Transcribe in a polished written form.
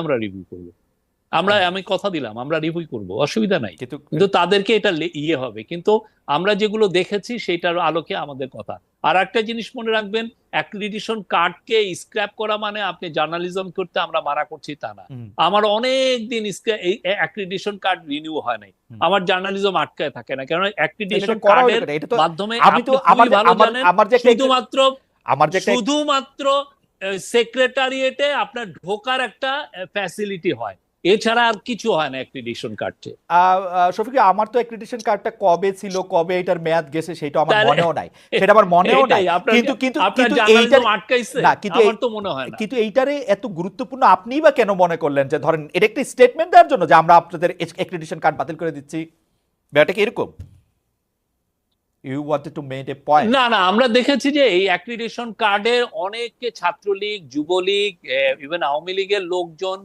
আমরা রিভিউ করবো। আমি কথা দিলাম আমরা রিভিউ করব, অসুবিধা নাই, কিন্তু তাদেরকে এটা ইয়ে হবে। কিন্তু আমরা যেগুলো দেখেছি সেটার আলোকে আমাদের কথা। আর একটা জিনিস মনে রাখবেন, অ্যাক্রিডিটেশন কার্ডকে স্ক্র্যাপ করা মানে আপনি জার্নালিজম করতে আমরা মানা করছি তা না। আমার অনেক দিন এই অ্যাক্রিডিটেশন কার্ড রিনিউ হয় নাই, আমার জার্নালিজম আটকায় থাকে না, কারণ অ্যাক্রিডিটেশন কার্ডের মাধ্যমে আপনি খুবই ভালো জানেন শুধুমাত্র সেক্রেটারিয়েটে আপনার ঢোকার একটা ফ্যাসিলিটি হয়, এছাড়া আর কিছু হয় না অ্যাক্রিডিটেশন কার্ডে। শফিক, আমার তো অ্যাক্রিডিটেশন কার্ডটা কবে ছিল, কবে এটার মেয়াদ গেছে সেটা আমার মনেও নাই, সেটা আমার মনেও নাই। কিন্তু কিন্তু কিন্তু এইটার আটকাইছে না, কিন্তু আমার তো মনে হয় না। কিন্তু এইটারে এত গুরুত্বপূর্ণ আপনিই বা কেন মনে করলেন যে ধরেন এটা একটা স্টেটমেন্ট দেওয়ার জন্য যে আমরা আপনাদের অ্যাক্রিডিটেশন কার্ড বাতিল করে দিচ্ছি, ব্যাপারটা কি এরকম? You wanted to make a point? না না, আমরা দেখেছি যে এই অ্যাক্রিডিটেশন কার্ডের অনেকে ছাত্রলীগ, যুবলীগ, ইভেন আওয়ামী লীগের লোকজন